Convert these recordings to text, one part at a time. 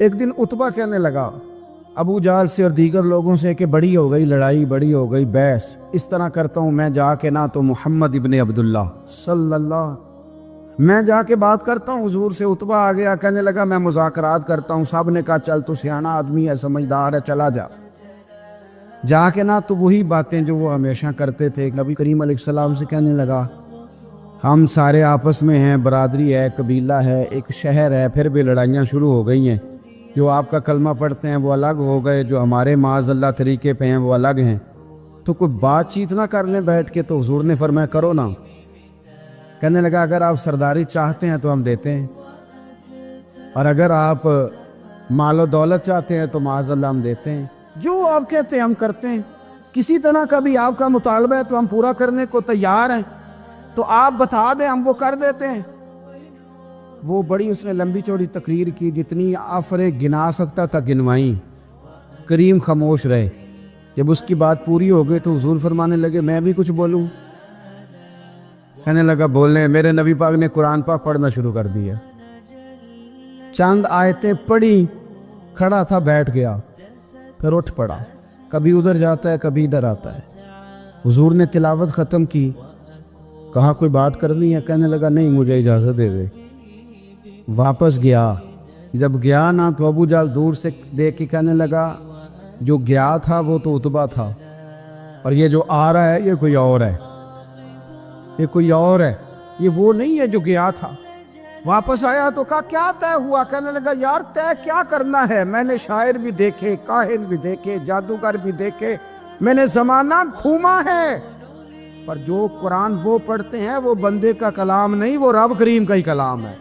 ایک دن عتبہ کہنے لگا ابو جہل سے اور دیگر لوگوں سے کہ بڑی ہو گئی لڑائی، بڑی ہو گئی بحث، اس طرح کرتا ہوں میں جا کے نہ تو محمد ابن عبداللہ صلی اللہ، میں جا کے بات کرتا ہوں حضور سے۔ عتبہ آ گیا، کہنے لگا میں مذاکرات کرتا ہوں۔ صاحب نے کہا چل تو سیانا آدمی ہے، سمجھدار ہے، چلا جا۔ جا کے نہ تو وہی باتیں جو وہ ہمیشہ کرتے تھے۔ نبی کریم علیہ السلام سے کہنے لگا ہم سارے آپس میں ہیں، برادری ہے، قبیلہ ہے، ایک شہر ہے، پھر بھی لڑائیاں شروع ہو گئی ہیں۔ جو آپ کا کلمہ پڑھتے ہیں وہ الگ ہو گئے، جو ہمارے معاذ اللہ طریقے پہ ہیں وہ الگ ہیں، تو کوئی بات چیت نہ کر لیں بیٹھ کے۔ تو حضور نے فرمایا کرو نا۔ کہنے لگا اگر آپ سرداری چاہتے ہیں تو ہم دیتے ہیں، اور اگر آپ مال و دولت چاہتے ہیں تو معاذ اللہ ہم دیتے ہیں، جو آپ کہتے ہیں ہم کرتے ہیں۔ کسی طرح کا بھی آپ کا مطالبہ ہے تو ہم پورا کرنے کو تیار ہیں، تو آپ بتا دیں ہم وہ کر دیتے ہیں۔ وہ بڑی اس نے لمبی چوڑی تقریر کی، جتنی آفریں گنا سکتا تھا گنوائیں۔ کریم خاموش رہے۔ جب اس کی بات پوری ہو گئی تو حضور فرمانے لگے میں بھی کچھ بولوں؟ کہنے لگا بولنے۔ میرے نبی پاک نے قرآن پاک پڑھنا شروع کر دیا، چند آیتیں پڑھی، کھڑا تھا بیٹھ گیا، پھر اٹھ پڑا، کبھی ادھر جاتا ہے کبھی ادھر آتا ہے۔ حضور نے تلاوت ختم کی، کہا کوئی بات کرنی ہے؟ کہنے لگا نہیں مجھے اجازت دے دے۔ واپس گیا، جب گیا نا تو ابو جہل دور سے دیکھ کے کہنے لگا جو گیا تھا وہ تو عتبہ تھا، اور یہ جو آ رہا ہے یہ کوئی اور ہے، یہ کوئی اور ہے، یہ وہ نہیں ہے جو گیا تھا۔ واپس آیا تو کہا کیا طے ہوا؟ کہنے لگا یار طے کیا کرنا ہے، میں نے شاعر بھی دیکھے، کاہن بھی دیکھے، جادوگر بھی دیکھے، میں نے زمانہ گھوما ہے، پر جو قرآن وہ پڑھتے ہیں وہ بندے کا کلام نہیں، وہ رب کریم کا ہی کلام ہے،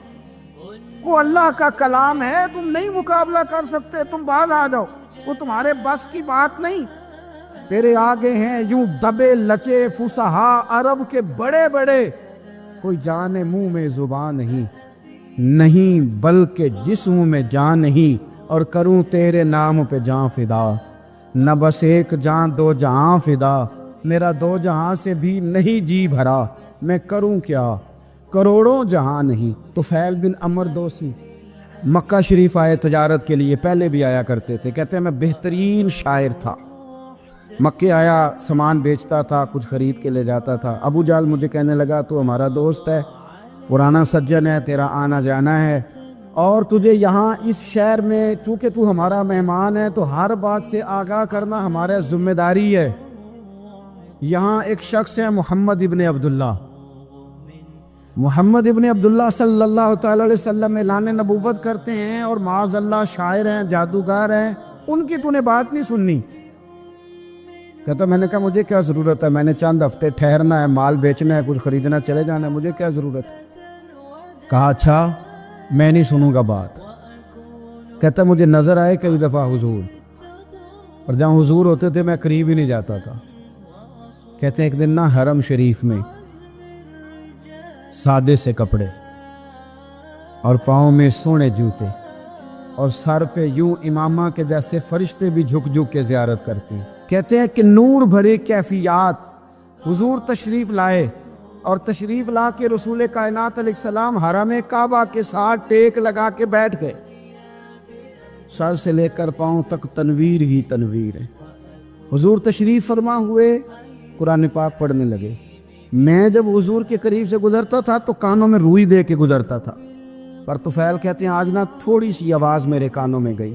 وہ اللہ کا کلام ہے۔ تم نہیں مقابلہ کر سکتے، تم باز آ جاؤ، وہ تمہارے بس کی بات نہیں۔ تیرے آگے ہیں یوں دبے لچے فصحا عرب کے بڑے بڑے، کوئی جان منہ میں زبان نہیں بلکہ جسم میں جان نہیں، اور کروں تیرے نام پہ جان فدا، نہ بس ایک جان دو جہاں فدا، میرا دو جہاں سے بھی نہیں جی بھرا، میں کروں کیا کروڑوں جہاں نہیں۔ طفیل بن عمر دوسی مکہ شریف آئے تجارت کے لیے، پہلے بھی آیا کرتے تھے، کہتے ہیں میں بہترین شاعر تھا، مکے آیا سامان بیچتا تھا، کچھ خرید کے لے جاتا تھا۔ ابو جہل مجھے کہنے لگا تو ہمارا دوست ہے، پرانا سجن ہے، تیرا آنا جانا ہے، اور تجھے یہاں اس شہر میں چونکہ تو ہمارا مہمان ہے تو ہر بات سے آگاہ کرنا ہمارا ذمہ داری ہے۔ یہاں ایک شخص ہے محمد ابن عبداللہ، محمد ابن عبداللہ صلی اللہ تعالی علیہ وسلم اعلان نبوت کرتے ہیں، اور معاذ اللہ شاعر ہیں، جادوگر ہیں، ان کی تو نے بات نہیں سننی۔ کہتا میں نے کہا مجھے کیا ضرورت ہے، میں نے چند ہفتے ٹھہرنا ہے، مال بیچنا ہے، کچھ خریدنا، چلے جانا ہے، مجھے کیا ضرورت ہے؟ کہا اچھا میں نہیں سنوں گا بات۔ کہتا مجھے نظر آئے کئی دفعہ حضور، اور جہاں حضور ہوتے تھے میں قریب ہی نہیں جاتا تھا۔ کہتے ہیں ایک دن نا حرم شریف میں سادے سے کپڑے اور پاؤں میں سونے جوتے اور سر پہ یوں امامہ کے جیسے فرشتے بھی جھک جھک کے زیارت کرتے ہیں۔ کہتے ہیں کہ نور بھرے کیفیات حضور تشریف لائے، اور تشریف لا کے رسول کائنات علیہ السلام حرم کعبہ کے ساتھ ٹیک لگا کے بیٹھ گئے، سر سے لے کر پاؤں تک تنویر ہی تنویر ہے۔ حضور تشریف فرما ہوئے، قرآن پاک پڑھنے لگے۔ میں جب حضور کے قریب سے گزرتا تھا تو کانوں میں روئی دے کے گزرتا تھا، پر طفیل کہتے ہیں آج نہ تھوڑی سی آواز میرے کانوں میں گئی،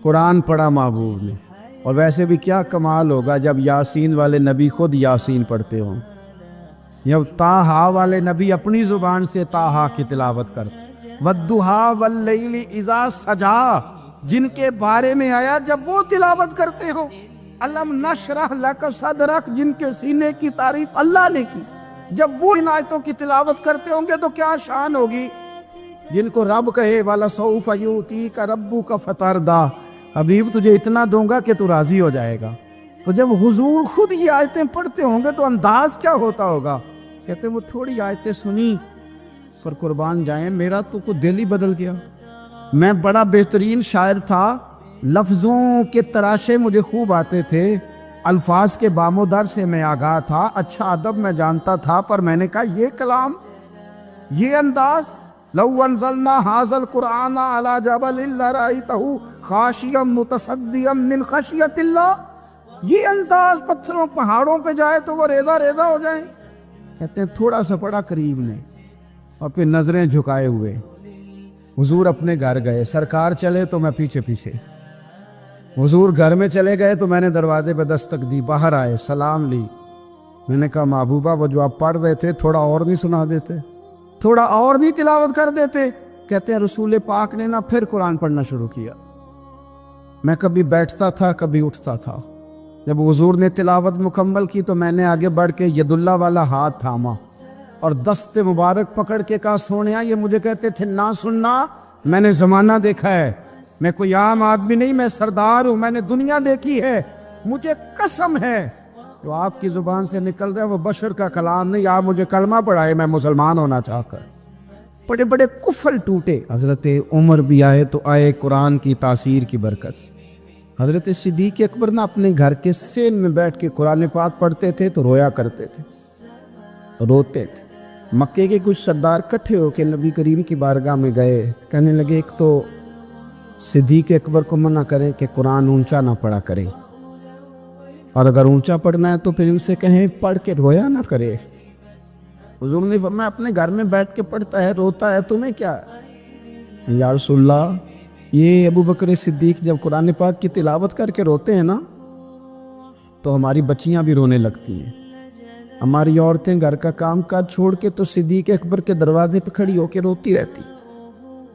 قرآن پڑھا محبوب نے۔ اور ویسے بھی کیا کمال ہوگا جب یاسین والے نبی خود یاسین پڑھتے ہوں، جب طٰہٰ والے نبی اپنی زبان سے طٰہٰ کی تلاوت کرتے، وَالضُّحَىٰ وَاللَّيْلِ اِذَا سَجَىٰ جن کے بارے میں آیا جب وہ تلاوت کرتے ہوں، الم نشرح لک صدرک جن کے سینے کی تعریف اللہ نے کی، جب وہ ان آیتوں کی تلاوت کرتے ہوں گے تو کیا شان ہوگی۔ جن کو رب کہے وَلَسَوْفَ يُؤْتِيكَ رَبُّكَ فَتَرْضَىٰ حبیب تجھے اتنا دوں گا کہ تو راضی ہو جائے گا، تو جب حضور خود یہ آیتیں پڑھتے ہوں گے تو انداز کیا ہوتا ہوگا۔ کہتے ہیں وہ تھوڑی آیتیں سنی پر قربان جائیں میرا تو کوئی دل ہی بدل گیا۔ میں بڑا بہترین شاعر تھا، لفظوں کے تراشے مجھے خوب آتے تھے، الفاظ کے بام و در سے میں آگاہ تھا، اچھا ادب میں جانتا تھا، پر میں نے کہا یہ کلام، یہ انداز، لو انزلنا هذا القرآن على جبل لرأيته خاشعا متصدعا من خشیۃ اللہ، یہ انداز پتھروں پہاڑوں پہ جائے تو وہ ریزہ ریزہ ہو جائیں۔ کہتے ہیں تھوڑا سا پڑا قریب نے اور پھر نظریں جھکائے ہوئے حضور اپنے گھر گئے، سرکار چلے تو میں پیچھے پیچھے، حضور گھر میں چلے گئے تو میں نے دروازے پہ دستک دی، باہر آئے، سلام لی، میں نے کہا محبوبہ وہ جو آپ پڑھ رہے تھے تھوڑا اور نہیں سنا دیتے، تھوڑا اور نہیں تلاوت کر دیتے؟ کہتے ہیں رسول پاک نے نا پھر قرآن پڑھنا شروع کیا، میں کبھی بیٹھتا تھا کبھی اٹھتا تھا، جب حضور نے تلاوت مکمل کی تو میں نے آگے بڑھ کے ید اللہ والا ہاتھ تھاما اور دست مبارک پکڑ کے کہا سونیا، یہ مجھے کہتے تھے نہ سننا، میں نے زمانہ دیکھا ہے، میں کوئی عام آدمی نہیں، میں سردار ہوں، میں نے دنیا دیکھی ہے، مجھے قسم ہے جو آپ کی زبان سے نکل رہا ہے وہ بشر کا کلام نہیں، آپ مجھے کلمہ پڑھائے میں مسلمان ہونا چاہ کر۔ بڑے بڑے کفل ٹوٹے، حضرت عمر بھی آئے تو آئے قرآن کی تاثیر کی برکت سے۔ حضرت صدیق اکبر نہ اپنے گھر کے سین میں بیٹھ کے قرآن پاک پڑھتے تھے تو رویا کرتے تھے، روتے تھے۔ مکے کے کچھ سردار کٹھے ہو کے نبی کریم کی بارگاہ میں گئے، کہنے لگے ایک تو صدیق اکبر کو منع کرے کہ قرآن اونچا نہ پڑھا کرے، اور اگر اونچا پڑھنا ہے تو پھر ان سے کہیں پڑھ کے رویا نہ کرے۔ حضور نے فرمایا اپنے گھر میں بیٹھ کے پڑھتا ہے روتا ہے، تمہیں کیا ہے؟ یا رسول اللہ، یہ ابو بکر صدیق جب قرآن پاک کی تلاوت کر کے روتے ہیں نا تو ہماری بچیاں بھی رونے لگتی ہیں، ہماری عورتیں گھر کا کام کاج چھوڑ کے تو صدیق اکبر کے دروازے پہ کھڑی ہو کے روتی رہتی۔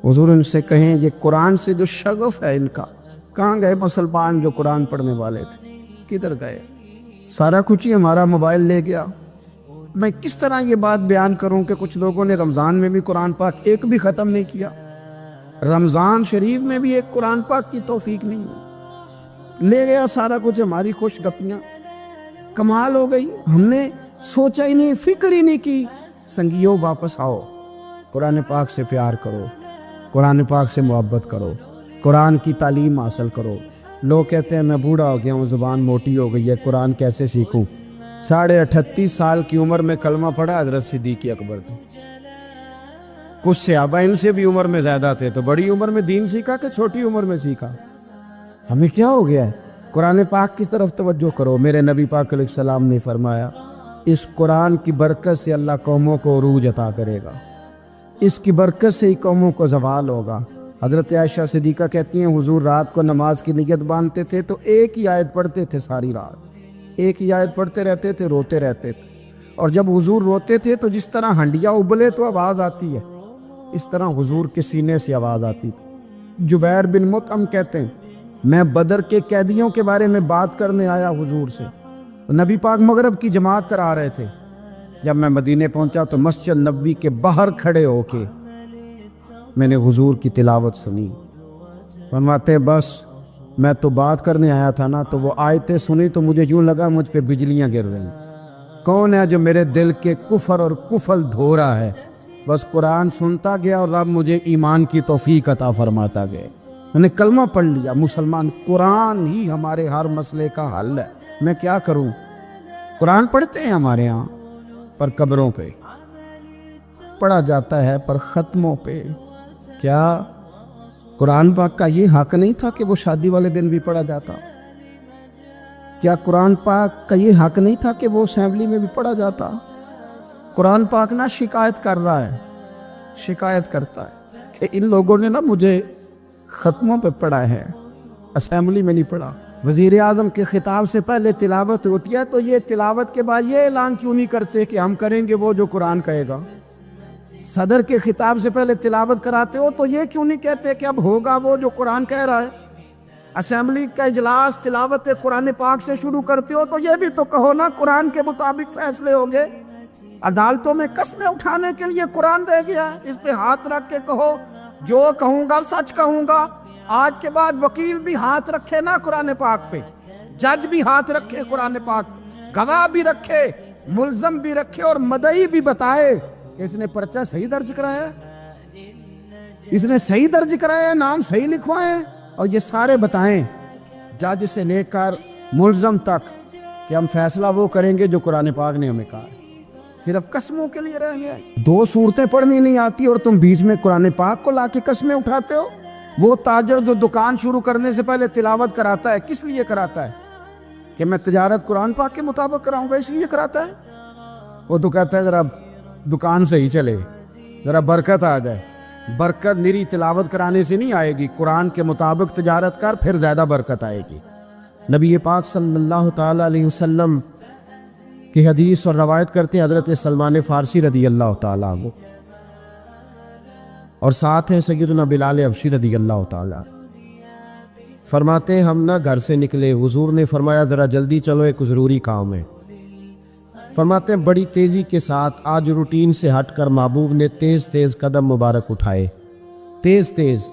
حضور ان سے کہیں یہ قرآن سے جو شغف ہے ان کا، کہاں گئے مسلمان جو قرآن پڑھنے والے تھے، کدھر گئے؟ سارا کچھ ہی ہمارا موبائل لے گیا۔ میں کس طرح یہ بات بیان کروں کہ کچھ لوگوں نے رمضان میں بھی قرآن پاک ایک بھی ختم نہیں کیا، رمضان شریف میں بھی ایک قرآن پاک کی توفیق نہیں ہوئی، لے گیا سارا کچھ ہماری خوش گپیاں۔ کمال ہو گئی، ہم نے سوچا ہی نہیں، فکر ہی نہیں کی۔ سنگیوں واپس آؤ، قرآن پاک سے پیار کرو، قرآن پاک سے محبت کرو، قرآن کی تعلیم حاصل کرو۔ لوگ کہتے ہیں میں بوڑھا ہو گیا ہوں، زبان موٹی ہو گئی ہے، قرآن کیسے سیکھوں؟ 38.5 سال کی عمر میں کلمہ پڑھا حضرت صدیق اکبر نے۔ کچھ صحابہ ان سے بھی عمر میں زیادہ تھے، تو بڑی عمر میں دین سیکھا کہ چھوٹی عمر میں سیکھا؟ ہمیں کیا ہو گیا ہے؟ قرآن پاک کی طرف توجہ کرو۔ میرے نبی پاک علیہ السلام نے فرمایا اس قرآن کی برکت سے اللہ قوموں کو عروج عطا کرے گا، اس کی برکت سے ہی قوموں کو زوال ہوگا۔ حضرت عائشہ صدیقہ کہتی ہیں حضور رات کو نماز کی نیت باندھتے تھے تو ایک ہی آیت پڑھتے تھے، ساری رات ایک ہی آیت پڑھتے رہتے تھے، روتے رہتے تھے، اور جب حضور روتے تھے تو جس طرح ہنڈیا ابلے تو آواز آتی ہے، اس طرح حضور کے سینے سے آواز آتی تھی۔ جبیر بن مطعم کہتے ہیں میں بدر کے قیدیوں کے بارے میں بات کرنے آیا حضور سے، نبی پاک مغرب کی جماعت کرا رہے تھے۔ جب میں مدینے پہنچا تو مسجد نبوی کے باہر کھڑے ہو کے میں نے حضور کی تلاوت سنی۔ فرماتے بس میں تو بات کرنے آیا تھا نا، تو وہ آیتیں سنی تو مجھے یوں لگا مجھ پہ بجلیاں گر رہی۔ کون ہے جو میرے دل کے کفر اور کفل دھو رہا ہے؟ بس قرآن سنتا گیا اور رب مجھے ایمان کی توفیق عطا فرماتا گیا۔ میں نے کلمہ پڑھ لیا، مسلمان۔ قرآن ہی ہمارے ہر مسئلے کا حل ہے۔ میں کیا کروں؟ قرآن پڑھتے ہیں ہمارے ہاں، پر قبروں پہ پڑھا جاتا ہے، پر ختموں پہ۔ کیا قرآن پاک کا یہ حق نہیں تھا کہ وہ شادی والے دن بھی پڑھا جاتا؟ کیا قرآن پاک کا یہ حق نہیں تھا کہ وہ اسمبلی میں بھی پڑھا جاتا؟ قرآن پاک نہ شکایت کر رہا ہے، شکایت کرتا ہے کہ ان لوگوں نے نا مجھے ختموں پہ پڑھا ہے، اسمبلی میں نہیں پڑھا۔ وزیر اعظم کے خطاب سے پہلے تلاوت ہوتی ہے تو یہ تلاوت کے بعد یہ اعلان کیوں نہیں کرتے کہ ہم کریں گے وہ جو قرآن کہے گا؟ صدر کے خطاب سے پہلے تلاوت کراتے ہو تو یہ کیوں نہیں کہتے کہ اب ہوگا وہ جو قرآن کہہ رہا ہے؟ اسمبلی کا اجلاس تلاوت قرآن پاک سے شروع کرتے ہو تو یہ بھی تو کہو نا قرآن کے مطابق فیصلے ہوں گے۔ عدالتوں میں قسمیں اٹھانے کے لیے قرآن رہ گیا ہے، اس پہ ہاتھ رکھ کے کہو جو کہوں گا سچ کہوں گا۔ آج کے بعد وکیل بھی ہاتھ رکھے نا قرآن پاک پہ، جج بھی ہاتھ رکھے قرآن پاک، گواہ بھی رکھے، ملزم بھی رکھے، اور مدعی بھی بتائے کہ اس نے پرچہ صحیح درج کرایا ہے، اس نے صحیح درج کرایا ہے، نام صحیح لکھوائے، اور یہ سارے بتائیں جج سے لے کر ملزم تک کہ ہم فیصلہ وہ کریں گے جو قرآن پاک نے ہمیں کہا ہے۔ صرف قسموں کے لیے رہ گیا ہے؟ 2 صورتیں پڑھنی نہیں آتی اور تم بیچ میں قرآن پاک کو لا کے قسمیں اٹھاتے ہو۔ وہ تاجر جو دکان شروع کرنے سے پہلے تلاوت کراتا ہے، کس لیے کراتا ہے؟ کہ میں تجارت قرآن پاک کے مطابق کراؤں گا، اس لیے کراتا ہے۔ وہ تو کہتا ہے ذرا دکان صحیح چلے، ذرا برکت آ جائے۔ برکت نری تلاوت کرانے سے نہیں آئے گی، قرآن کے مطابق تجارت کر، پھر زیادہ برکت آئے گی۔ نبی پاک صلی اللہ تعالیٰ علیہ وسلم کی حدیث اور روایت کرتے ہیں حضرت سلمان فارسی رضی اللہ تعالیٰ عنہ، اور ساتھ ہیں سیدنا بلال حبشی رضی اللہ تعالیٰ، فرماتے ہیں ہم نہ گھر سے نکلے، حضور نے فرمایا ذرا جلدی چلو، ایک ضروری کام ہے۔ فرماتے ہیں بڑی تیزی کے ساتھ آج روٹین سے ہٹ کر محبوب نے تیز تیز قدم مبارک اٹھائے، تیز تیز،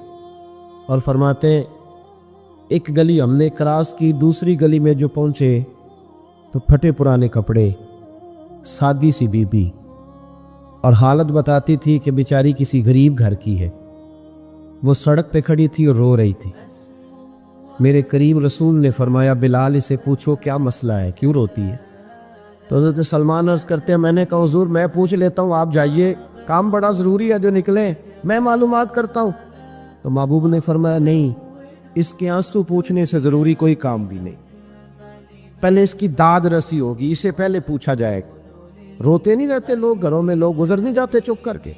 اور فرماتے ہیں ایک گلی ہم نے کراس کی، دوسری گلی میں جو پہنچے تو پھٹے پرانے کپڑے، سادی سی بی بی، اور حالت بتاتی تھی کہ بیچاری کسی غریب گھر کی ہے۔ وہ سڑک پہ کھڑی تھی اور رو رہی تھی۔ میرے کریم رسول نے فرمایا بلال اسے پوچھو کیا مسئلہ ہے، کیوں روتی ہے؟ تو حضرت سلمان عرض کرتے ہیں میں نے کہا حضور میں پوچھ لیتا ہوں، آپ جائیے، کام بڑا ضروری ہے جو نکلے، میں معلومات کرتا ہوں۔ تو محبوب نے فرمایا نہیں، اس کے آنسو پوچھنے سے ضروری کوئی کام بھی نہیں، پہلے اس کی داد رسی ہوگی، اسے پہلے پوچھا جائے گا۔ روتے نہیں رہتے لوگ گھروں میں، لوگ گزر نہیں جاتے چپ کر کے؟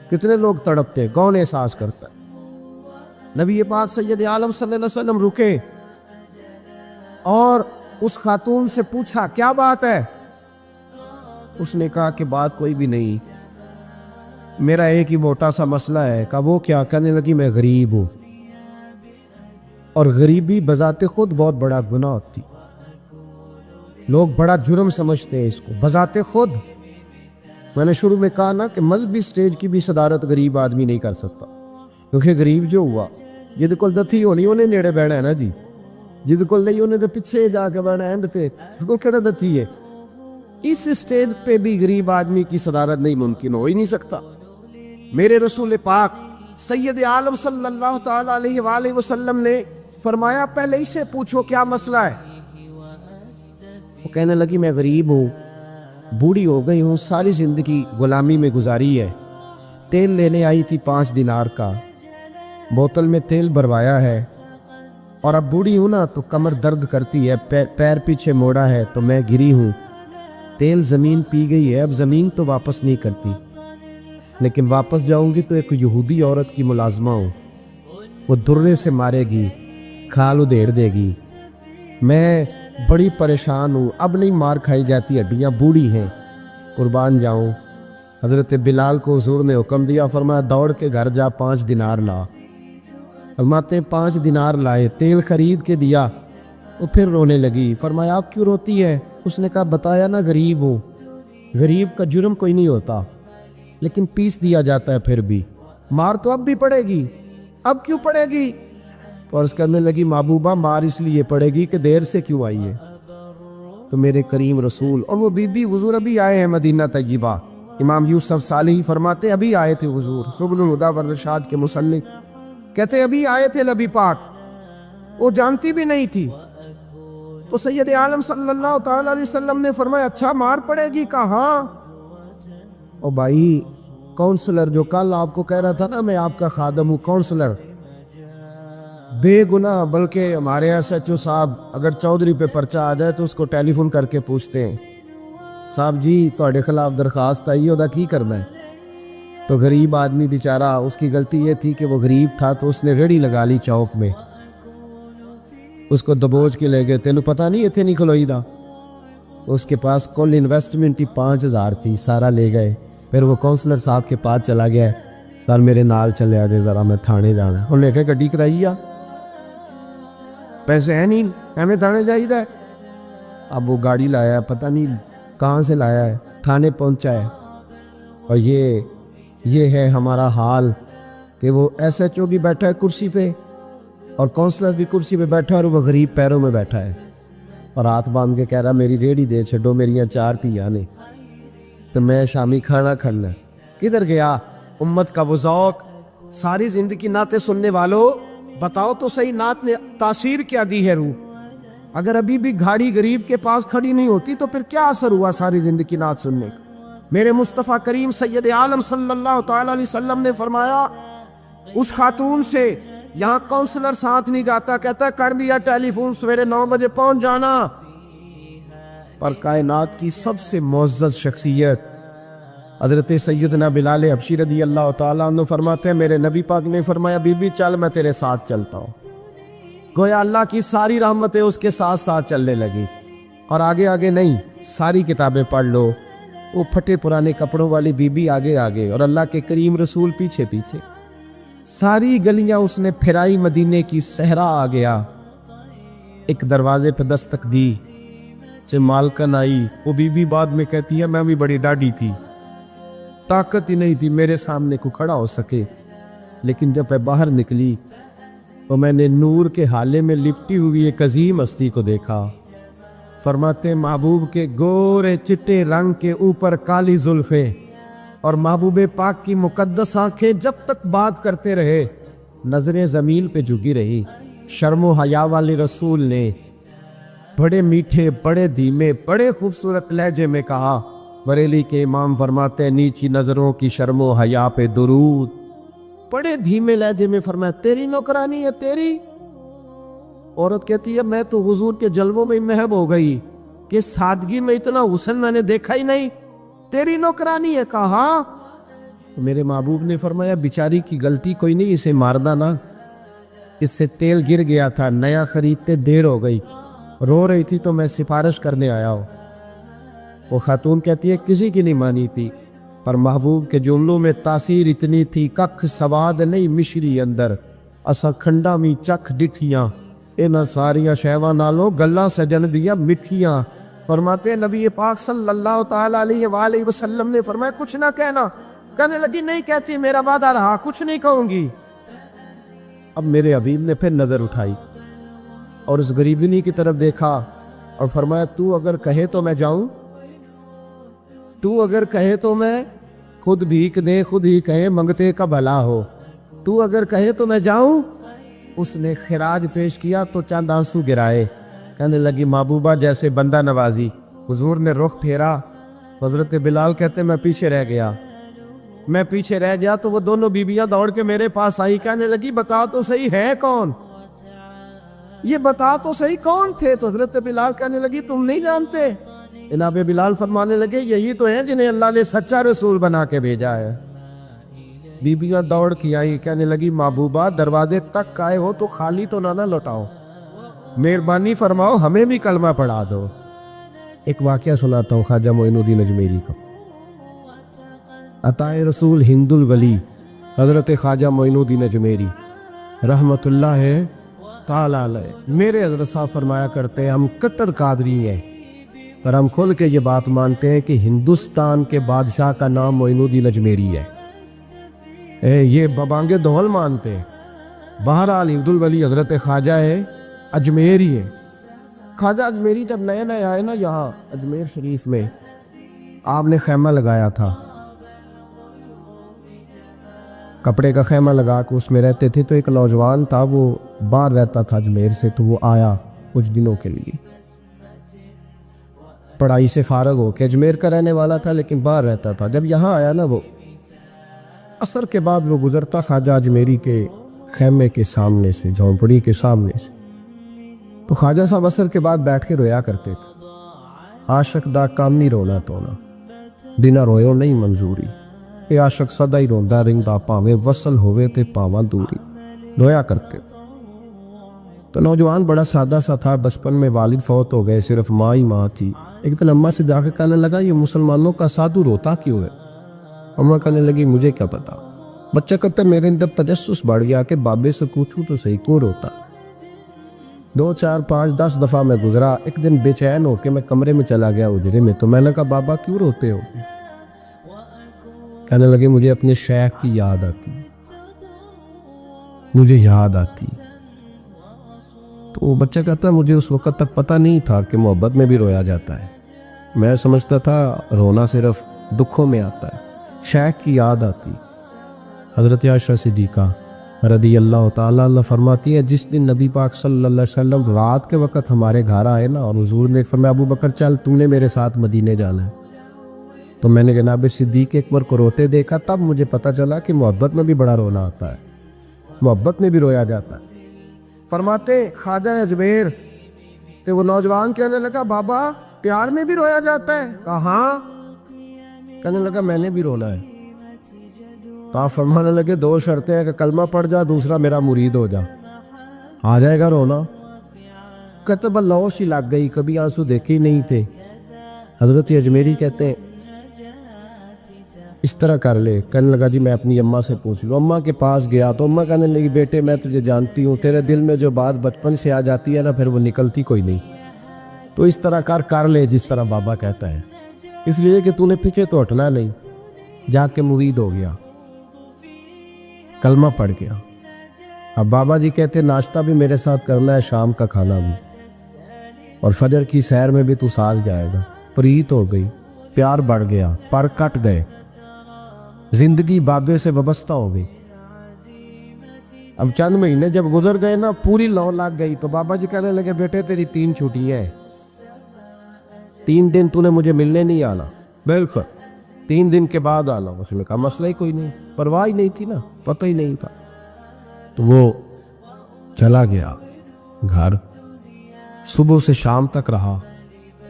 کتنے لوگ تڑپتے، کون احساس کرتا ہے؟ نبی پاک سید عالم صلی اللہ علیہ وسلم رکے اور اس خاتون سے پوچھا کیا بات ہے؟ اس نے کہا کہ بات کوئی بھی نہیں، میرا ایک ہی موٹا سا مسئلہ ہے۔ کہا وہ کیا؟ کہنے لگی میں غریب ہوں، اور غریبی بذات خود بہت بڑا گناہ ہوتی، لوگ بڑا جرم سمجھتے ہیں اس کو بذات خود۔ میں نے شروع میں کہا نا کہ مذہبی سٹیج کی بھی صدارت غریب آدمی نہیں کر سکتا، کیونکہ غریب جو ہوا جد کول دتھی ہونی انہیں نیڑے بیٹھا ہے نا جی، جد کول نہیں انہیں تو پیچھے جا کے بیٹھا ہے تے اس کو کہڑا دتھی ہے۔ اس سٹیج پہ بھی غریب آدمی کی صدارت نہیں ممکن ہو ہی نہیں سکتا۔ میرے رسول پاک سید عالم صلی اللہ تعالیٰ علیہ وآلہ وسلم نے فرمایا پہلے اسے پوچھو کیا مسئلہ ہے۔ وہ کہنے لگی میں غریب ہوں، بوڑھی ہو گئی ہوں، ساری زندگی غلامی میں گزاری ہے، تیل لینے آئی تھی 5 دینار کا، بوتل میں تیل بھروایا ہے، اور اب بوڑھی ہوں نا تو کمر درد کرتی ہے، پیر پیچھے موڑا ہے تو میں گری ہوں، تیل زمین پی گئی ہے، اب زمین تو واپس نہیں کرتی، لیکن واپس جاؤں گی تو ایک یہودی عورت کی ملازمہ ہوں، وہ درے سے مارے گی، کھال ادھیڑ دے گی، میں بڑی پریشان ہوں، اب نہیں مار کھائی جاتی، ہڈیاں بوڑھی ہیں، قربان جاؤں۔ حضرت بلال کو حضور نے حکم دیا، فرمایا دوڑ کے گھر جا 5 دینار لا۔ فرماتے 5 دینار لائے، تیل خرید کے دیا، وہ پھر رونے لگی۔ فرمایا آپ کیوں روتی ہے؟ اس نے کہا بتایا نا غریب ہوں، غریب کا جرم کوئی نہیں ہوتا، لیکن پیس دیا جاتا ہے، پھر بھی مار تو اب بھی پڑے گی، اب کیوں پڑے گی؟ تو عرض کرنے لگی محبوبہ مار اس لیے پڑے گی کہ دیر سے کیوں آئی ہے۔ تو میرے کریم رسول اور وہ بی بی حضور ابھی آئے ہیں مدینہ طیبہ، امام یوسف صالحی فرماتے ابھی آئے تھے حضور، سبل الہدی والرشاد کے مصنف کہتے ابھی آئے تھے نبی پاک، وہ جانتی بھی نہیں تھی۔ تو سید عالم صلی اللہ تعالیٰ علیہ وسلم نے فرمایا اچھا مار پڑے گی؟ کہا ہاں۔ او بھائی کونسلر جو کل آپ کو کہہ رہا تھا نا میں آپ کا خادم ہوں، کونسلر بے گناہ، بلکہ ہمارے ایس ایچ او صاحب اگر چودھری پہ پرچہ آ جائے تو اس کو ٹیلی فون کر کے پوچھتے ہیں صاحب جی تواڈے خلاف درخواست آئی ہے، کی کرنا ہے؟ تو غریب آدمی بیچارہ، اس کی غلطی یہ تھی کہ وہ غریب تھا تو اس نے ریڑھی لگا لی چوک میں، اس کو دبوچ کے لے گئے، تینوں پتہ نہیں اتنے نہیں کھلوئی دا، اس کے پاس کل انویسٹمنٹ ہی 5000 تھی، سارا لے گئے۔ پھر وہ کونسلر صاحب کے پاس چلا گیا، سر میرے نال چلے آجے ذرا میں تھانے جانا ہے، انہوں نے کہا گڈی کرائی آ، پیسے ہیں نہیں ایویں تھانے جائیدا ہے۔ اب وہ گاڑی لایا ہے، پتہ نہیں کہاں سے لایا ہے، تھانے پہنچا ہے، اور یہ ہے ہمارا حال کہ وہ ایس ایچ او بھی بیٹھا ہے کرسی پہ اور کونسلر بھی کرسی پہ بیٹھا ہے، اور وہ غریب پیروں میں بیٹھا ہے اور ہاتھ باندھ کے کہہ رہا میری ریڑھی دے چھڈو، میریاں 4 دھیاں نے تو میں شامی کھانا کھانا۔ کدھر گیا امت کا وہ ذوق؟ ساری زندگی نعتیں سننے والوں بتاؤ تو صحیح نعت نے تاثیر کیا دی ہے روح؟ اگر ابھی بھی گھاڑی غریب کے پاس کھڑی نہیں ہوتی تو پھر کیا اثر ہوا ساری زندگی نعت سننے کا؟ میرے مصطفیٰ کریم سید عالم صلی اللہ تعالی علیہ وسلم نے فرمایا اس خاتون سے یہاں کونسلر ساتھ نہیں جاتا، کہتا کر دیا ٹیلی فون، سویرے 9 بجے پہنچ جانا۔ پر کائنات کی سب سے معزز شخصیت حضرت سیدنا بلال حبشی رضی اللہ تعالیٰ عنہ فرماتے ہیں میرے نبی پاک نے فرمایا بی بی چل میں تیرے ساتھ چلتا ہوں۔ گویا اللہ کی ساری رحمتیں اس کے ساتھ ساتھ چلنے لگی، اور آگے آگے نہیں، ساری کتابیں پڑھ لو، وہ پھٹے پرانے کپڑوں والی بی بی آگے آگے اور اللہ کے کریم رسول پیچھے پیچھے، ساری گلیاں اس نے پھرائی، مدینے کی صحرا آ گیا۔ ایک دروازے پہ دستک دی، سے مالکن آئی، وہ بی بی بعد میں کہتی ہے میں بھی بڑی ڈاڈی تھی، طاقت ہی نہیں تھی میرے سامنے کو کھڑا ہو سکے، لیکن جب میں باہر نکلی تو میں نے نور کے حالے میں لپٹی ہوئی ایک عظیم ہستی کو دیکھا۔ فرماتے محبوب کے گورے چٹے رنگ کے اوپر کالی زلفیں اور محبوب پاک کی مقدس آنکھیں جب تک بات کرتے رہے نظریں زمین پہ جھکی رہی۔ شرم و حیا والے رسول نے بڑے میٹھے، بڑے دھیمے، بڑے خوبصورت لہجے میں کہا، بریلی کے امام فرماتے ہیں نیچی نظروں کی شرم و حیا پہ درود۔ بڑے دھیمے لہجے میں فرمایا تیری نوکرانی ہے تیری؟ عورت کہتی ہے میں تو حضور کے جلووں میں محب ہو گئی کہ سادگی میں اتنا حسن میں نے دیکھا ہی نہیں، تیری نوکرانی ہے؟ کہا میرے محبوب نے فرمایا بیچاری کی غلطی کوئی نہیں، اسے ماردہ نا، اس سے تیل گر گیا تھا، نیا خریدتے دیر ہو گئی، رو رہی تھی تو میں سفارش کرنے آیا ہوں۔ وہ خاتون کہتی ہے کسی کی نہیں مانی تھی، پر محبوب کے جملوں میں تاثیر اتنی تھی، ککھ سواد نہیں مشری اندر، اسا کھنڈا می چکھ ڈٹھیاں، انہاں ساریاں شہواں نالوں گلاں سجن دیا مٹھیاں۔ فرماتے ہیں نبی پاک صلی اللہ تعالی علیہ وآلہ وسلم نے فرمایا کچھ نہ کہنا، کہنے لگی نہیں کہتی، میرا وعدہ رہا، کچھ نہیں کہوں گی۔ اب میرے حبیب نے پھر نظر اٹھائی اور اس غریبنی کی طرف دیکھا اور فرمایا تو اگر کہے تو میں جاؤں، تو اگر کہے تو میں خود بھیک دے، خود ہی کہے منگتے کا بھلا ہو، تو اگر کہے تو میں جاؤں۔ اس نے خراج پیش کیا تو چند آنسو گرائے، کہنے لگی محبوبہ جیسے بندہ نوازی۔ حضور نے رخ پھیرا، حضرت بلال کہتے میں پیچھے رہ گیا تو وہ دونوں بیویاں دوڑ کے میرے پاس آئی، کہنے لگی بتا تو صحیح ہے کون، یہ بتا تو صحیح کون تھے؟ تو حضرت بلال کہنے لگی تم نہیں جانتے؟ جناب بلال فرمانے لگے یہی تو ہیں جنہیں اللہ نے سچا رسول بنا کے بھیجا ہے۔ بیبیاں دوڑ کی آئی، کہنے لگی محبوبہ دروازے تک آئے ہو تو خالی تو نہ لوٹاؤ، مہربانی فرماؤ ہمیں بھی کلمہ پڑھا دو۔ ایک واقعہ سناتا ہوں خواجہ معین الدین اجمیری کا۔ عطائے رسول ہند الولی حضرت خواجہ معین الدین اجمیری رحمت اللہ تعالیٰ علیہ، میرے حضرت صاحب فرمایا کرتے ہیں ہم کٹر قادری ہیں، پر ہم کھل کے یہ بات مانتے ہیں کہ ہندوستان کے بادشاہ کا نام معین الدین اجمیری ہے، یہ ببانگے دول مانتے ہیں۔ بہرحال ہند الولی حضرت خواجہ ہے اجمیری ہے۔ خواجہ اجمیری جب نئے نئے آئے نا یہاں اجمیر شریف میں، آپ نے خیمہ لگایا تھا، کپڑے کا خیمہ لگا کے اس میں رہتے تھے، تو ایک نوجوان تھا وہ باہر رہتا تھا اجمیر سے، تو وہ آیا کچھ دنوں کے لیے، پڑھائی سے فارغ ہو کے، اجمیر کا رہنے والا تھا لیکن باہر رہتا تھا۔ جب یہاں آیا نا وہ عصر کے بعد وہ گزرتا خواجہ اجمیری کے خیمے کے سامنے سے، جھونپڑی کے سامنے سے، تو خواجہ صاحب عصر کے بعد بیٹھ کے رویا کرتے تھے، عاشق دا کام نہیں رونا تونا، بنا رویو نہیں منظوری، اے عاشق سدا ہی روندا رہندا پاویں وصل ہوئے تے پاواں دوری، رویا کرتے۔ تو نوجوان بڑا سادہ سا تھا، بچپن میں والد فوت ہو گئے، صرف ماں ہی ماں تھی۔ ایک دن اماں سے جا کے کہنے لگا یہ مسلمانوں کا سادھو روتا کیوں ہے؟ اماں کہنے لگی مجھے کیا پتا۔ بچہ کہتا میرے اندر تجسس بڑھ گیا کہ بابے سے پوچھوں تو صحیح کیوں روتا۔ 2 4 5 10 دفعہ میں گزرا، ایک دن بے چین ہو کے میں کمرے میں چلا گیا اجرے میں، تو میں نے کہا بابا کیوں روتے ہو؟ کہنے لگے مجھے اپنے شیخ کی یاد آتی، مجھے یاد آتی۔ تو وہ بچہ کہتا مجھے اس وقت تک پتہ نہیں تھا کہ محبت میں بھی رویا جاتا ہے، میں سمجھتا تھا رونا صرف دکھوں میں آتا ہے، شیخ کی یاد آتی۔ حضرت عائشہ صدیقہ رضی اللہ تعالیٰ عنہ فرماتی ہے جس دن نبی پاک صلی اللہ علیہ وسلم رات کے وقت ہمارے گھر آئے نا، اور حضور نے فرمایا ابو بکر چل تم نے میرے ساتھ مدینے جانا ہے، تو میں نے جناب صدیق اکبر کو روتے دیکھا، تب مجھے پتہ چلا کہ محبت میں بھی بڑا رونا آتا ہے، محبت میں بھی رویا جاتا ہے۔ فرماتے خواجہ اجمیر کہ وہ نوجوان کہنے لگا بابا پیار میں بھی رویا جاتا ہے؟ کہا ہاں۔ کہنے لگا میں نے بھی رونا ہے۔ تو آپ فرمانے لگے دو شرطیں ہیں کہ کلمہ پڑھ جا، دوسرا میرا مرید ہو جا، آ جائے گا رونا۔ کہتے بس لوش ہی لگ گئی، کبھی آنسو دیکھے ہی نہیں تھے۔ حضرت اجمیری کہتے ہیں اس طرح کر لے۔ کہنے لگا جی میں اپنی اماں سے پوچھ لوں۔ اماں کے پاس گیا تو اماں کہنے لگی بیٹے میں تجھے جانتی ہوں، تیرے دل میں جو بات بچپن سے آ جاتی ہے نا پھر وہ نکلتی کوئی نہیں، تو اس طرح کر لے جس طرح بابا کہتا ہے، اس لیے کہ تو نے پیچھے تو ہٹنا نہیں۔ جا کے مرید ہو گیا، کلمہ پڑھ گیا۔ اب بابا جی کہتے ناشتہ بھی میرے ساتھ کرنا ہے، شام کا کھانا بھی، اور فجر کی سیر میں بھی تو ساتھ جائے گا۔ پریت ہو گئی، پیار بڑھ گیا، پر کٹ گئے، زندگی بابے سے وابستہ ہو گئی۔ اب چند مہینے جب گزر گئے نا پوری لو لگ گئی، تو بابا جی کہنے لگے بیٹے تیری 3 چھٹیاں ہیں، 3 دن تو نے مجھے ملنے نہیں آنا۔ بالکل 3 دن کے بعد آنا۔ اس نے کہا مسئلہ ہی کوئی نہیں، پرواہ ہی نہیں تھی نا، پتہ ہی نہیں تھا۔ تو وہ چلا گیا گھر، صبح سے شام تک رہا۔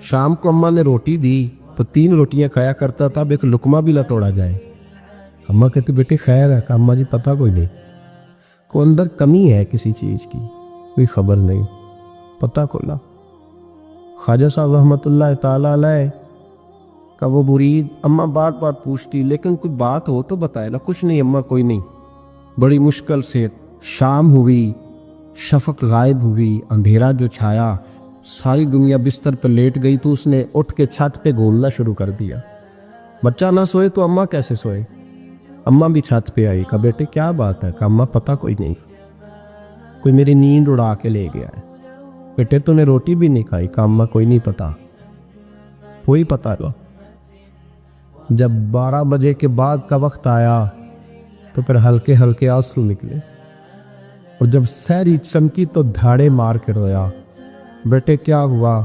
شام کو اماں نے روٹی دی تو 3 روٹیاں کھایا کرتا تھا، اب ایک لقمہ بھی نہ توڑا جائے۔ اماں کہتے بیٹے خیر ہے؟ کہ اماں جی پتہ کوئی نہیں، کوئی اندر کمی ہے کسی چیز کی، کوئی خبر نہیں، پتہ کھلا۔ خواجہ صاحب رحمۃ اللہ تعالیٰ علیہ کا وہ مرید اماں بات پوچھتی لیکن کوئی بات ہو تو بتائے نا، کچھ نہیں اماں کوئی نہیں۔ بڑی مشکل سے شام ہوئی، شفق غائب ہوئی، اندھیرا جو چھایا، ساری دنیا بستر پہ لیٹ گئی، تو اس نے اٹھ کے چھت پہ گھومنا شروع کر دیا۔ بچہ نہ سوئے تو اماں کیسے سوئے؟ اماں بھی چھت پہ آئی، کہا بیٹے کیا بات ہے؟ کہا اماں پتہ کوئی نہیں، کوئی میری نیند اڑا کے لے گیا ہے۔ بیٹے تو نے روٹی بھی نہیں کھائی؟ کہا اماں کوئی نہیں پتہ، کوئی پتہ نہیں۔ جب 12 بجے کے بعد کا وقت آیا تو پھر ہلکے ہلکے آنسو نکلے، اور جب سحری چمکی تو دھاڑے مار کے رویا۔ بیٹے کیا ہوا؟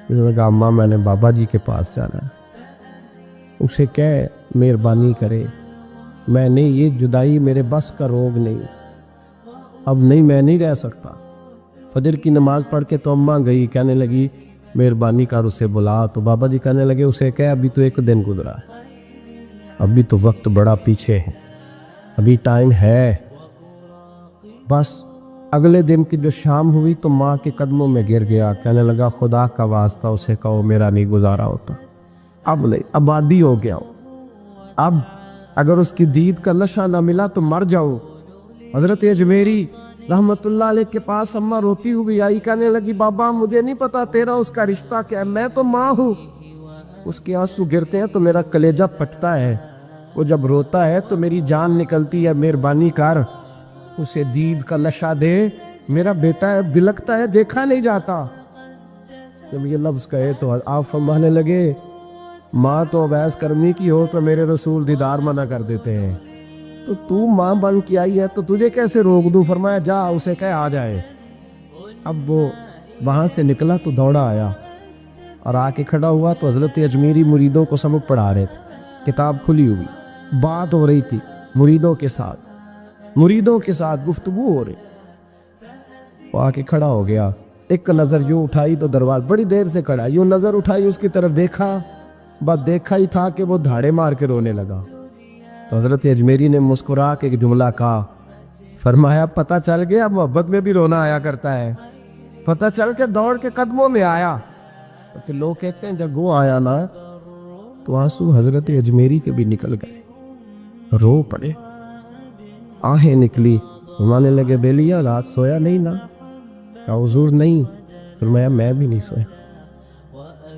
اس نے کہا اماں میں نے بابا جی کے پاس جانا ہے، اسے کہہ مہربانی کرے، میں نے یہ جدائی میرے بس کا روگ نہیں، اب نہیں میں نہیں رہ سکتا۔ فجر کی نماز پڑھ کے تو اماں گئی، کہنے لگی مہربانی کر اسے بلا۔ تو بابا جی کہنے لگے اسے کہہ ابھی تو 1 دن گزرا ہے، ابھی تو وقت بڑا پیچھے ہے، ابھی ٹائم ہے۔ بس اگلے دن کی جو شام ہوئی تو ماں کے قدموں میں گر گیا، کہنے لگا خدا کا واسطہ اسے کہو میرا نہیں گزارا ہوتا، اب نہیں، اب عادی ہو گیا ہوں، اب اگر اس کی دید کا نشہ نہ ملا تو مر جاؤ۔ حضرت اجمیری رحمت اللہ علیہ کے پاس اماں روتی ہوئی آئی، کہنے لگی بابا مجھے نہیں پتا تیرا اس کا رشتہ کیا ہے، میں تو ماں ہوں، اس کے آنسو گرتے ہیں تو میرا کلیجہ پھٹتا ہے، وہ جب روتا ہے تو میری جان نکلتی ہے، مہربانی کر اسے دید کا نشہ دے، میرا بیٹا ہے بلکتا ہے دیکھا نہیں جاتا۔ جب یہ لفظ کہے تو آپ فرمانے لگے ماں تو اویس کرنی کی ہو تو میرے رسول دیدار منع کر دیتے ہیں، تو ماں بن کے آئی ہے تو تجھے کیسے روک دوں؟ فرمایا جا اسے کہہ آ جائے۔ اب وہ وہاں سے نکلا تو دوڑا آیا اور آ کے کھڑا ہوا تو حضرت اجمیری مریدوں کو سبق پڑھا رہے تھے، کتاب کھلی ہوئی، بات ہو رہی تھی مریدوں کے ساتھ گفتگو ہو رہی۔ وہ آ کے کھڑا ہو گیا، ایک نظر یوں اٹھائی تو دروازہ، بڑی دیر سے کھڑا، یوں نظر اٹھائی اس کی طرف دیکھا، بس دیکھا ہی تھا کہ وہ دھاڑے مار کے رونے لگا۔ تو حضرت اجمیری نے مسکرا کے ایک جملہ کہا، فرمایا پتہ چل گیا محبت میں بھی رونا آیا کرتا ہے، پتہ چل کے دوڑ کے قدموں میں آیا۔ کہ لوگ کہتے ہیں جب وہ آیا نا تو آنسو حضرت اجمیری کے بھی نکل گئے، رو پڑے، آہیں نکلی۔ فرمانے لگے بیلیا رات سویا نہیں نا؟ کہا حضور نہیں۔ فرمایا میں بھی نہیں سویا،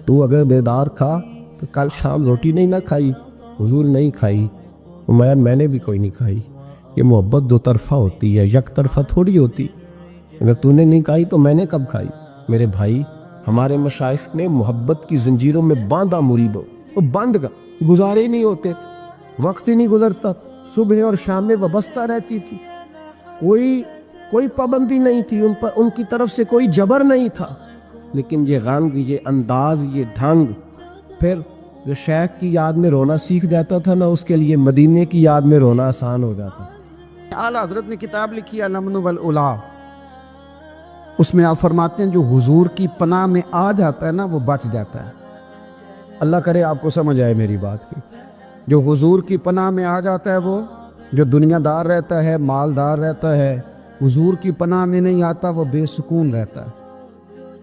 تو اگر بیدار تھا تو کل شام روٹی نہیں نہ کھائی؟ حضور نہیں کھائی۔ فرمایا میں نے بھی کوئی نہیں کھائی۔ یہ محبت 2 طرفہ ہوتی ہے، یک طرفہ تھوڑی ہوتی، اگر تو نے نہیں کھائی تو میں نے کب کھائی؟ میرے بھائی ہمارے مشائخ نے محبت کی زنجیروں میں باندھا مریدوں، وہ بند گزارے نہیں ہوتے تھے، وقت ہی نہیں گزرتا، صبح اور شام میں وابستہ رہتی تھی، کوئی پابندی نہیں تھی ان پر، ان کی طرف سے کوئی جبر نہیں تھا، لیکن یہ رنگ، یہ انداز، یہ ڈھنگ، پھر جو شیخ کی یاد میں رونا سیکھ جاتا تھا نا، اس کے لیے مدینے کی یاد میں رونا آسان ہو جاتا۔ اعلیٰ حضرت نے کتاب لکھی ہے الامن والعلا، اس میں آپ فرماتے ہیں جو حضور کی پناہ میں آ جاتا ہے نا وہ بچ جاتا ہے۔ اللہ کرے آپ کو سمجھ آئے میری بات کی۔ جو حضور کی پناہ میں آ جاتا ہے، وہ جو دنیا دار رہتا ہے، مالدار رہتا ہے، حضور کی پناہ میں نہیں آتا وہ بے سکون رہتا ہے۔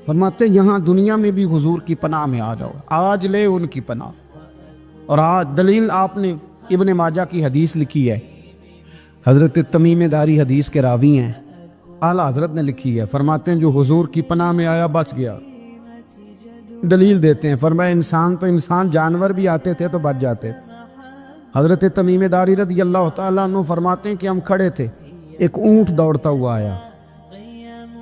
فرماتے ہیں یہاں دنیا میں بھی حضور کی پناہ میں آ جاؤ، آج لے ان کی پناہ۔ اور آج دلیل آپ نے ابن ماجہ کی حدیث لکھی ہے، حضرت تمیم داری حدیث کے راوی ہیں، اعلیٰ حضرت نے لکھی ہے، فرماتے ہیں جو حضور کی پناہ میں آیا بچ گیا۔ دلیل دیتے ہیں، فرمایا انسان جانور بھی آتے تھے تو بچ جاتے۔ حضرت تمیم داری رضی اللہ تعالیٰ عنہ فرماتے ہیں کہ ہم کھڑے تھے، ایک اونٹ دوڑتا ہوا آیا،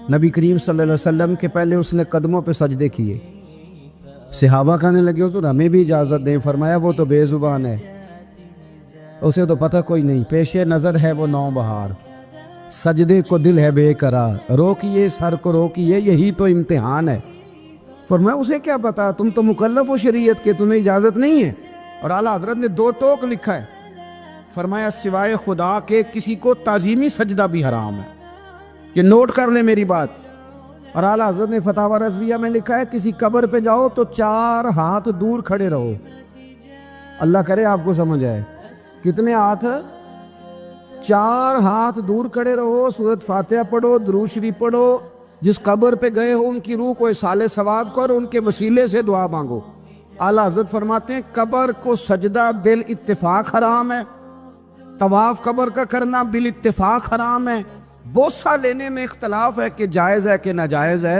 نبی کریم صلی اللہ علیہ وسلم کے پہلے اس نے قدموں پہ سجدے کیے۔ صحابہ کہنے لگے حضور ہمیں بھی اجازت دیں، فرمایا وہ تو بے زبان ہے، اسے تو پتہ کوئی نہیں، پیش نظر ہے وہ نو بہار، سجدے کو دل ہے بے قرار، روکیے سر کو روکیے یہی تو امتحان ہے۔ فرمایا اسے کیا پتا، تم تو مکلف ہو شریعت کے، تمہیں اجازت نہیں ہے۔ اور اعلیٰ حضرت نے 2 ٹوک لکھا ہے، فرمایا سوائے خدا کے کسی کو تعظیمی سجدہ بھی حرام ہے۔ یہ نوٹ کر لیں میری بات۔ اور اعلیٰ حضرت نے فتاوی رضویہ میں لکھا ہے کسی قبر پہ جاؤ تو 4 ہاتھ دور کھڑے رہو۔ اللہ کرے آپ کو سمجھ آئے، کتنے ہاتھ؟ 4 ہاتھ دور کھڑے رہو، سورۃ فاتحہ پڑھو، درود شریف پڑھو، جس قبر پہ گئے ہو ان کی روح کو اصال ثواب کرو، ان کے وسیلے سے دعا مانگو۔ اعلیٰ حضرت فرماتے ہیں قبر کو سجدہ بالاتفاق حرام ہے، طواف قبر کا کرنا بالاتفاق حرام ہے، بوسہ لینے میں اختلاف ہے کہ جائز ہے کہ ناجائز ہے،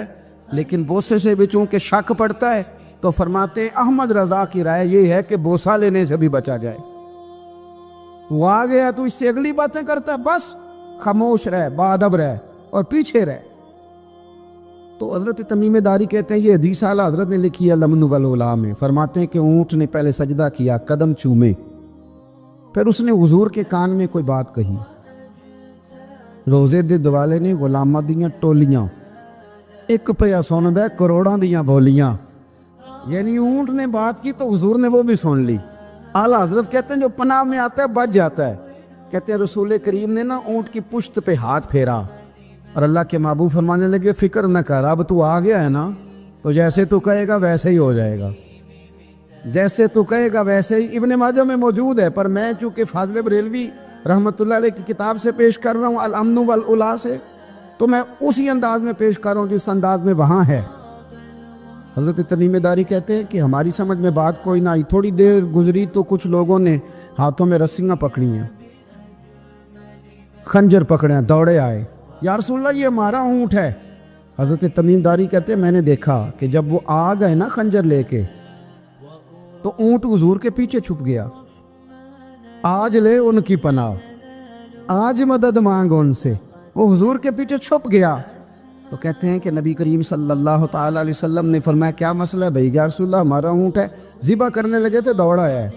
لیکن بوسے سے بھی چونکہ شک پڑتا ہے تو فرماتے ہیں احمد رضا کی رائے یہ ہے کہ بوسہ لینے سے بھی بچا جائے۔ وہ آ گیا تو اس سے اگلی باتیں کرتا ہے، بس خاموش رہ، باادب رہ اور پیچھے رہ۔ تو حضرت تمیم داری کہتے ہیں یہ حدیث اعلیٰ حضرت نے لکھی ہے الامن والعلا میں، فرماتے ہیں کہ اونٹ نے پہلے سجدہ کیا، قدم چومے، پھر اس نے حضور کے کان میں کوئی بات کہی۔ روزے دے دوالے نے غلاماں دیاں ٹولیاں، ایک پیا سندا ہے کروڑاں دیاں بولیاں، یعنی اونٹ نے بات کی تو حضور نے وہ بھی سن لی۔ اعلیٰ حضرت کہتے ہیں جو پناہ میں آتا ہے بچ جاتا ہے۔ کہتے ہیں رسول کریم نے نا اونٹ کی پشت پہ ہاتھ پھیرا اور اللہ کے محبوب فرمانے لگے فکر نہ کر، اب تو آ گیا ہے نا، تو جیسے تو کہے گا ویسے ہی ہو جائے گا، جیسے تو کہے گا ویسے ہی۔ ابن ماجہ میں موجود ہے، پر میں چونکہ فاضل بریلوی رحمۃ اللہ علیہ کی کتاب سے پیش کر رہا ہوں الامن والعلا سے، تو میں اسی انداز میں پیش کر رہا ہوں جس انداز میں وہاں ہے۔ حضرت تمیم داری کہتے ہیں کہ ہماری سمجھ میں بات کوئی نہ آئی، تھوڑی دیر گزری تو کچھ لوگوں نے ہاتھوں میں رسیاں پکڑی ہیں، خنجر پکڑے ہیں، دوڑے آئے، یا رسول اللہ یہ ہمارا اونٹ ہے۔ حضرت تمیم داری کہتے ہیں میں نے دیکھا کہ جب وہ آ گئے نا خنجر لے کے تو اونٹ حضور کے پیچھے چھپ گیا۔ آج لے ان کی پناہ، آج مدد مانگ ان سے، وہ حضور کے پیچھے چھپ گیا۔ تو کہتے ہیں کہ نبی کریم صلی اللہ تعالیٰ علیہ وسلم نے فرمایا کیا مسئلہ ہے بھائی؟ یا رسول اللہ ہمارا اونٹ ہے، ذبح کرنے لگے تھے دوڑا ہے۔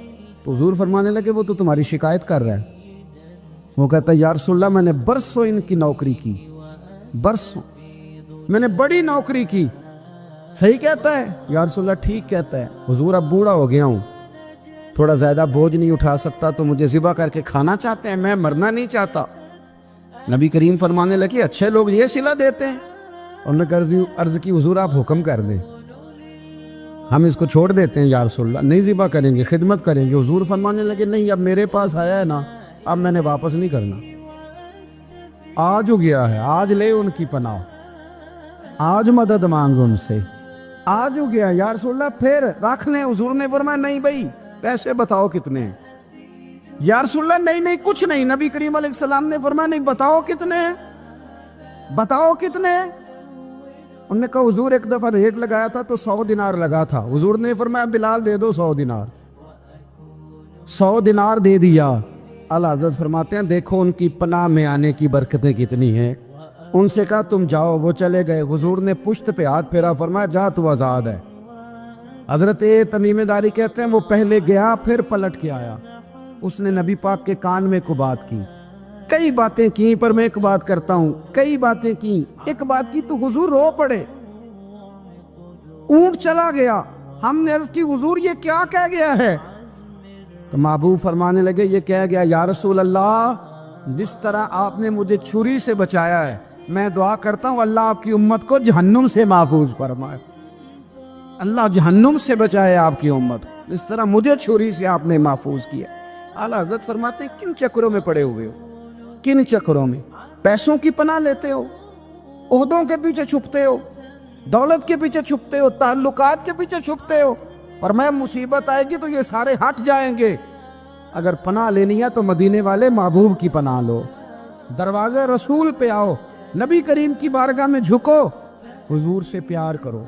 تو حضور فرمانے لگے وہ تو تمہاری شکایت کر رہا ہے۔ وہ کہتا ہے یا رسول اللہ میں نے برسوں ان کی نوکری کی، برسوں میں نے بڑی نوکری کی۔ صحیح کہتا ہے یا رسول اللہ؟ ٹھیک کہتا ہے حضور، اب بوڑھا ہو گیا ہوں، تھوڑا زیادہ بوجھ نہیں اٹھا سکتا، تو مجھے ذبح کر کے کھانا چاہتے ہیں، میں مرنا نہیں چاہتا۔ نبی کریم فرمانے لگے اچھے لوگ یہ صلہ دیتے ہیں؟ انہوں نے عرض کی حضور آپ حکم کر دیں، ہم اس کو چھوڑ دیتے ہیں یا رسول اللہ، نہیں ذبح کریں گے، خدمت کریں گے۔ حضور فرمانے لگے نہیں، اب میرے پاس آیا ہے نا، اب میں نے واپس نہیں کرنا، آج ہو گیا ہے، آج لے ان کی پناہ، آج مدد مانگ ان سے، آج ہو گیا یا رسول اللہ پھر رکھ لیں۔ حضور نے فرمایا نہیں بھائی پیسے بتاؤ کتنے ہیں؟ یا رسول اللہ نہیں کچھ نہیں۔ نبی کریم علیہ السلام نے فرمایا نہیں، بتاؤ کتنے ہیں، بتاؤ کتنے ہیں؟ انہوں نے کہا حضور ایک دفعہ ریٹ لگایا تھا تو 100 دینار لگا تھا۔ حضور نے فرمایا بلال دے دو 100 دینار، 100 دینار دے دیا۔ اعلیٰ حضرت فرماتے ہیں دیکھو ان کی پناہ میں آنے کی برکتیں کتنی ہیں۔ ان سے کہا تم جاؤ، وہ چلے گئے۔ حضور نے پشت پہ ہاتھ پھیرا، فرمایا جا تو آزاد ہے۔ حضرت تمیم داری کہتے ہیں وہ پہلے گیا پھر پلٹ کے آیا، اس نے نبی پاک کے کان میں کو بات کی، کئی باتیں کی، پر میں ایک بات کرتا ہوں، کئی باتیں کی، ایک بات کی تو حضور رو پڑے۔ اونٹ چلا گیا، ہم نے عرض کی حضور یہ کیا کہہ گیا ہے؟ تو محبوب فرمانے لگے یہ کہہ گیا یا رسول اللہ جس طرح آپ نے مجھے چھری سے بچایا ہے میں دعا کرتا ہوں اللہ آپ کی امت کو جہنم سے محفوظ فرمائے، اللہ جہنم سے بچائے آپ کی امت کو، اس طرح مجھے چھری سے آپ نے محفوظ کیا۔ اعلیٰ حضرت فرماتے ہیں کن چکروں میں پڑے ہوئے ہو، کن چکروں میں؟ پیسوں کی پناہ لیتے ہو، عہدوں کے پیچھے چھپتے ہو، دولت کے پیچھے چھپتے ہو، تعلقات کے پیچھے چھپتے ہو، پر میں مصیبت آئے گی تو یہ سارے ہٹ جائیں گے۔ اگر پناہ لینی ہے تو مدینے والے محبوب کی پناہ لو، دروازے رسول پہ آؤ، نبی کریم کی بارگاہ میں جھکو، حضور سے پیار کرو۔